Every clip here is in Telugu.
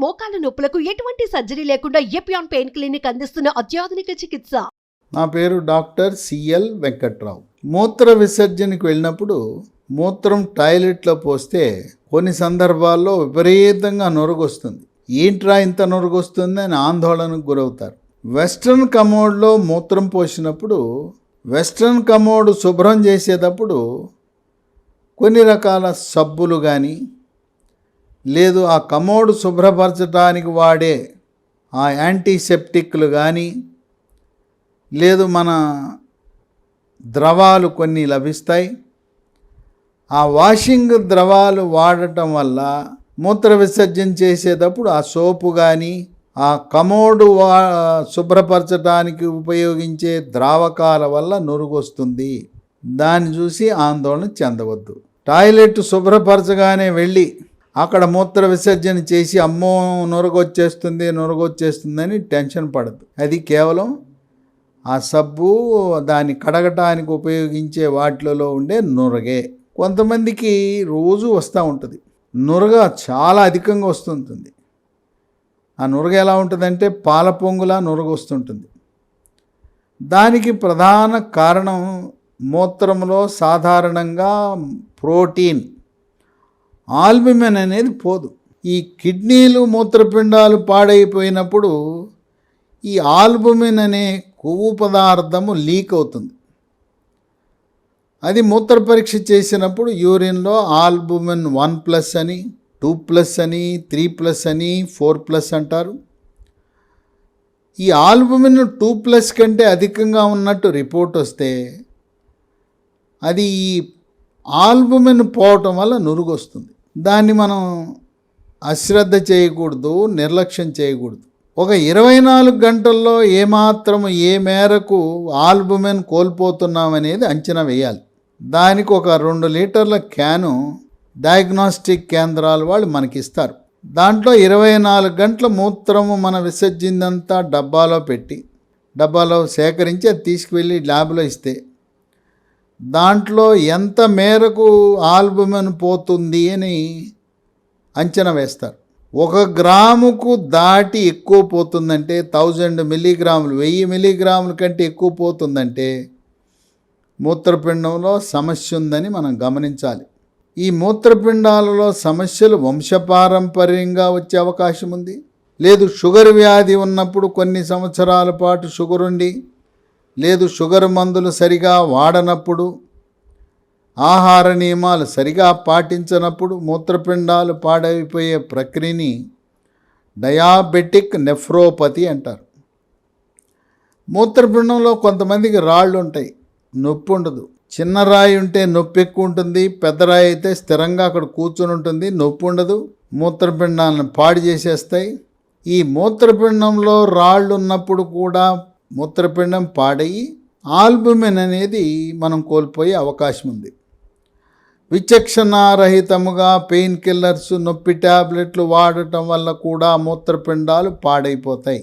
మోకాల నొప్పులకు ఎటువంటి సర్జరీ లేకుండా ఎపియాన్ పెయిన్ క్లినిక్ అందిస్తున్న అత్యాధునిక చికిత్స. నా పేరు డాక్టర్ సిఎల్ వెంకట్రావు. మూత్ర విసర్జనకు వెళ్ళినప్పుడు మూత్రం టాయిలెట్లో పోస్తే కొన్ని సందర్భాల్లో విపరీతంగా నొరగొస్తుంది. ఏంట్రా ఇంత నొరగొస్తుంది అని ఆందోళనకు గురవుతారు. వెస్ట్రన్ కమోడ్లో మూత్రం పోసినప్పుడు వెస్ట్రన్ కమోడ్ శుభ్రం చేసేటప్పుడు కొన్ని రకాల సబ్బులు కానీ లేదు ఆ కమోడ్ శుభ్రపరచడానికి వాడే ఆ యాంటీసెప్టిక్లు కానీ లేదు మన ద్రవాలు కొన్ని లభిస్తాయి. ఆ వాషింగ్ ద్రవాలు వాడటం వల్ల మూత్ర విసర్జన చేసేటప్పుడు ఆ సోపు కానీ ఆ కమోడు శుభ్రపరచడానికి ఉపయోగించే ద్రావకాల వల్ల నురుగొస్తుంది. దాన్ని చూసి ఆందోళన చెందవద్దు. టాయిలెట్ శుభ్రపరచగానే వెళ్ళి అక్కడ మూత్ర విసర్జన చేసి అమ్మో నొరగొచ్చేస్తుందని టెన్షన్ పడద్దు. అది కేవలం ఆ సబ్బు దాన్ని కడగటానికి ఉపయోగించే వాటిలో ఉండే నురగే. కొంతమందికి రోజు వస్తూ ఉంటుంది. నురగ చాలా అధికంగా వస్తుంటుంది. ఆ నురగ ఎలా ఉంటుందంటే పాల పొంగులా నురగ వస్తుంటుంది. దానికి ప్రధాన కారణం మూత్రంలో సాధారణంగా ప్రోటీన్ ఆల్బుమిన్ అనేది పోదు. ఈ కిడ్నీలు మూత్రపిండాలు పాడైపోయినప్పుడు ఈ ఆల్బుమిన్ అనే కొవ్వు పదార్థము లీక్ అవుతుంది. అది మూత్ర పరీక్ష చేసినప్పుడు యూరిన్లో ఆల్బుమిన్ 1+ అని 2+ అని 3+ అని 4+ అంటారు. ఈ ఆల్బుమిన్ 2+ కంటే అధికంగా ఉన్నట్టు రిపోర్ట్ వస్తే అది ఈ ఆల్బుమిన్ పోవటం వల్ల నురుగు వస్తుంది. దాన్ని మనం అశ్రద్ధ చేయకూడదు, నిర్లక్ష్యం చేయకూడదు. ఒక 24 గంటల్లో ఏమాత్రము ఏ మేరకు ఆల్బుమిన్ కోల్పోతున్నామనేది అంచనా వేయాలి. దానికి ఒక 2 లీటర్ల క్యాను డయాగ్నోస్టిక్ కేంద్రాల వాళ్ళు మనకిస్తారు. దాంట్లో 24 గంటల మూత్రము మన విసర్జిందంతా డబ్బాలో సేకరించి అది తీసుకువెళ్ళి ల్యాబ్లో ఇస్తే దాంట్లో ఎంత మేరకు ఆల్బుమిన్ పోతుంది అని అంచనా వేస్తారు. 1 గ్రాముకు దాటి ఎక్కువ పోతుందంటే 1000 మిల్లీగ్రాములు 1000 మిల్లీగ్రాముల కంటే ఎక్కువ పోతుందంటే మూత్రపిండంలో సమస్య ఉందని మనం గమనించాలి. ఈ మూత్రపిండాలలో సమస్యలు వంశపారంపర్యంగా వచ్చే అవకాశం ఉంది. లేదు షుగర్ వ్యాధి ఉన్నప్పుడు కొన్ని సంవత్సరాల పాటు షుగర్ ఉండి లేదు షుగర్ మందులు సరిగా వాడనప్పుడు ఆహార నియమాలు సరిగా పాటించనప్పుడు మూత్రపిండాలు పాడైపోయే ప్రక్రియని డయాబెటిక్ నెఫ్రోపతి అంటారు. మూత్రపిండంలో కొంతమందికి రాళ్ళు ఉంటాయి, నొప్పి ఉండదు. చిన్న రాయి ఉంటే నొప్పి ఎక్కువ ఉంటుంది, పెద్ద రాయి అయితే స్థిరంగా అక్కడ కూర్చొని ఉంటుంది, నొప్పి ఉండదు. మూత్రపిండాలను పాడు చేసేస్తాయి. ఈ మూత్రపిండంలో రాళ్ళు ఉన్నప్పుడు కూడా మూత్రపిండం పాడయి ఆల్బుమిన్ అనేది మనం కోల్పోయే అవకాశం ఉంది. విచక్షణారహితముగా పెయిన్ కిల్లర్స్ నొప్పి ట్యాబ్లెట్లు వాడటం వల్ల కూడా మూత్రపిండాలు పాడైపోతాయి.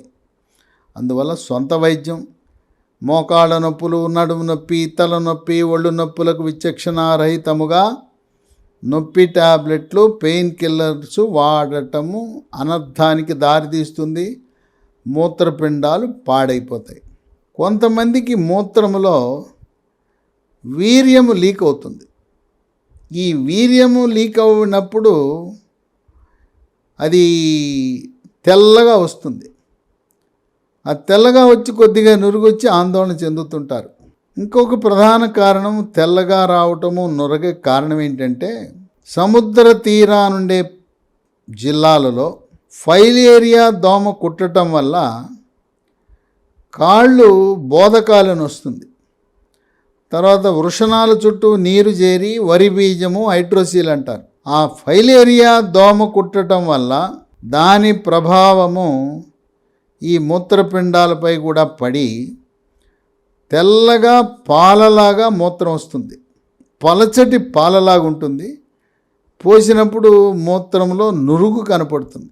అందువల్ల సొంత వైద్యం, మోకాళ్ళ నొప్పులు, నడుము నొప్పి, తలనొప్పి, ఒళ్ళు నొప్పులకు విచక్షణారహితముగా నొప్పి ట్యాబ్లెట్లు పెయిన్ కిల్లర్స్ వాడటము అనర్థానికి దారితీస్తుంది. మూత్రపిండాలు పాడైపోతాయి. కొంతమందికి మూత్రములో వీర్యము లీక్ అవుతుంది. ఈ వీర్యము లీక్ అయినప్పుడు అది తెల్లగా వస్తుంది. ఆ తెల్లగా వచ్చి కొద్దిగా నురుగొచ్చి ఆందోళన చెందుతుంటారు. ఇంకొక ప్రధాన కారణం తెల్లగా రావటము నురగ కారణం ఏంటంటే సముద్ర తీరానుండే జిల్లాలలో ఫైలేరియా దోమ కుట్టడం వల్ల కాళ్ళు బోధకాలను వస్తుంది. తర్వాత వృషణాల చుట్టూ నీరు చేరి వరి బీజము హైడ్రోసిల్ అంటారు. ఆ ఫైలేరియా దోమ కుట్టడం వల్ల దాని ప్రభావము ఈ మూత్రపిండాలపై కూడా పడి తెల్లగా పాలలాగా మూత్రం వస్తుంది. పలచటి పాలలాగా ఉంటుంది. పోసినప్పుడు మూత్రంలో నురుగు కనపడుతుంది.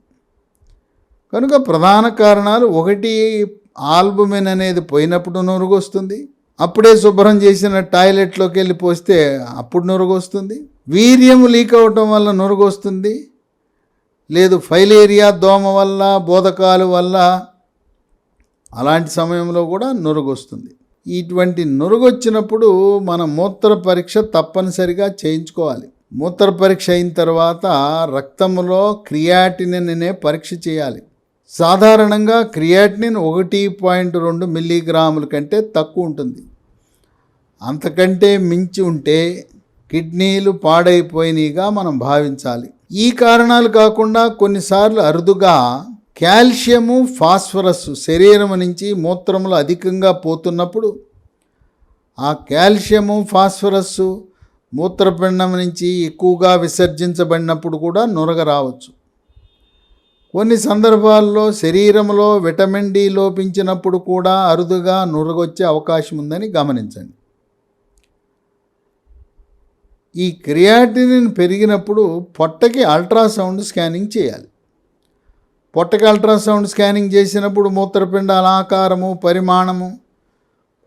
కనుక ప్రధాన కారణాలు, ఒకటి ఆల్బుమిన్ అనేది పోయినప్పుడు నురుగు వస్తుంది, అప్పుడే శుభ్రం చేసిన టాయిలెట్లోకి వెళ్ళి పోస్తే అప్పుడు నురుగు వస్తుంది, వీర్యము లీక్ అవటం వల్ల నురుగు వస్తుంది, లేదు ఫైలేరియా దోమ వల్ల, బోధకాలు వల్ల, అలాంటి సమయంలో కూడా నురుగు వస్తుంది. ఇటువంటి నురుగు వచ్చినప్పుడు మన మూత్ర పరీక్ష తప్పనిసరిగా చేయించుకోవాలి. మూత్ర పరీక్ష అయిన తర్వాత రక్తంలో క్రియాటినిన్ అనే పరీక్ష చేయాలి. సాధారణంగా క్రియాటినిన్ 1.2 మిల్లీగ్రాముల కంటే తక్కువ ఉంటుంది. అంతకంటే మించి ఉంటే కిడ్నీలు పాడైపోయినాయిగా మనం భావించాలి. ఈ కారణాలు కాకుండా కొన్నిసార్లు అరుదుగా కాల్షియము, ఫాస్ఫరస్ శరీరం నుంచి మూత్రంలో అధికంగా పోతున్నప్పుడు ఆ కాల్షియము, ఫాస్ఫరస్ మూత్రపిండం నుంచి ఎక్కువగా విసర్జించబడినప్పుడు కూడా నురగ రావచ్చు. కొన్ని సందర్భాల్లో శరీరంలో విటమిన్ డి లోపించినప్పుడు కూడా అరుదుగా నురగొచ్చే అవకాశం ఉందని గమనించండి. ఈ క్రియాటినిన్ పెరిగినప్పుడు పొట్టకి అల్ట్రాసౌండ్ స్కానింగ్ చేయాలి. పొట్టకి అల్ట్రాసౌండ్ స్కానింగ్ చేసినప్పుడు మూత్రపిండాల ఆకారము, పరిమాణము,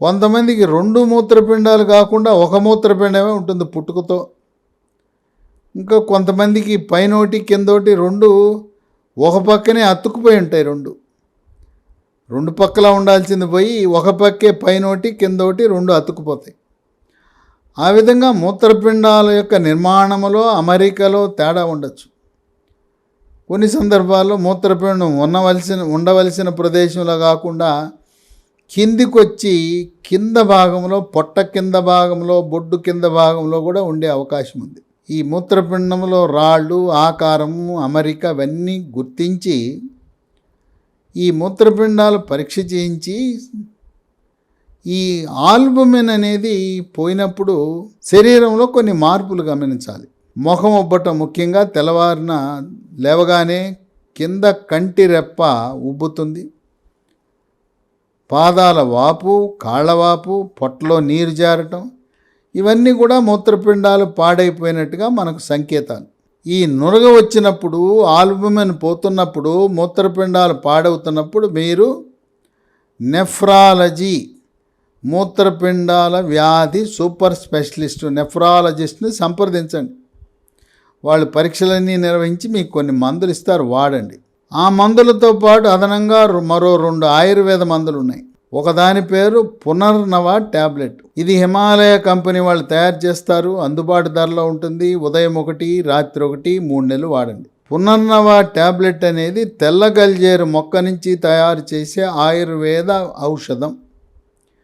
కొంతమందికి 2 మూత్రపిండాలు కాకుండా ఒక మూత్రపిండమే ఉంటుంది పుట్టుకతో. ఇంకా కొంతమందికి పైనోటి కిందోటి 2 ఒక పక్కనే అతుక్కుపోయి ఉంటాయి. రెండు పక్కలా ఉండాల్సింది పోయి ఒక పక్కే పైనోటి కిందోటి 2 అతుక్కుపోతాయి. ఆ విధంగా మూత్రపిండాల యొక్క నిర్మాణములో, అమరికలో తేడా ఉండొచ్చు. కొన్ని సందర్భాల్లో మూత్రపిండం ఉండవలసిన ప్రదేశంలో కాకుండా కిందికి వచ్చి కింద భాగంలో, పొట్ట కింద భాగంలో, బొడ్డు కింద భాగంలో కూడా ఉండే అవకాశం ఉంది. ఈ మూత్రపిండంలో రాళ్ళు, ఆకారము, అమరిక అవన్నీ గుర్తించి ఈ మూత్రపిండాలు పరీక్ష చేయించి ఈ ఆల్బుమిన్ అనేది పోయినప్పుడు శరీరంలో కొన్ని మార్పులు గమనించాలి. ముఖం ఉబ్బటం, ముఖ్యంగా తెల్లవారిన లేవగానే కింద కంటి రెప్ప ఉబ్బుతుంది. పాదాల వాపు, కాళ్ళవాపు, పొట్టలో నీరు జారటం, ఇవన్నీ కూడా మూత్రపిండాలు పాడైపోయినట్టుగా మనకు సంకేతాలు. ఈ నురగ వచ్చినప్పుడు, ఆల్బుమిన్ పోతున్నప్పుడు, మూత్రపిండాలు పాడవుతున్నప్పుడు మీరు నెఫ్రాలజీ, మూత్రపిండాల వ్యాధి సూపర్ స్పెషలిస్టు నెఫ్రాలజిస్ట్ని సంప్రదించండి. వాళ్ళు పరీక్షలన్నీ నిర్వహించి మీకు కొన్ని మందులు ఇస్తారు, వాడండి. ఆ మందులతో పాటు అదనంగా మరో 2 ఆయుర్వేద మందులు ఉన్నాయి. ఒకదాని పేరు పునర్నవ ట్యాబ్లెట్. ఇది హిమాలయ కంపెనీ వాళ్ళు తయారు చేస్తారు, అందుబాటు ధరలో ఉంటుంది. ఉదయం 1, రాత్రి 1, 3 నెలలు వాడండి. పునర్నవ ట్యాబ్లెట్ అనేది తెల్ల గల్జేరు మొక్క నుంచి తయారు చేసే ఆయుర్వేద ఔషధం.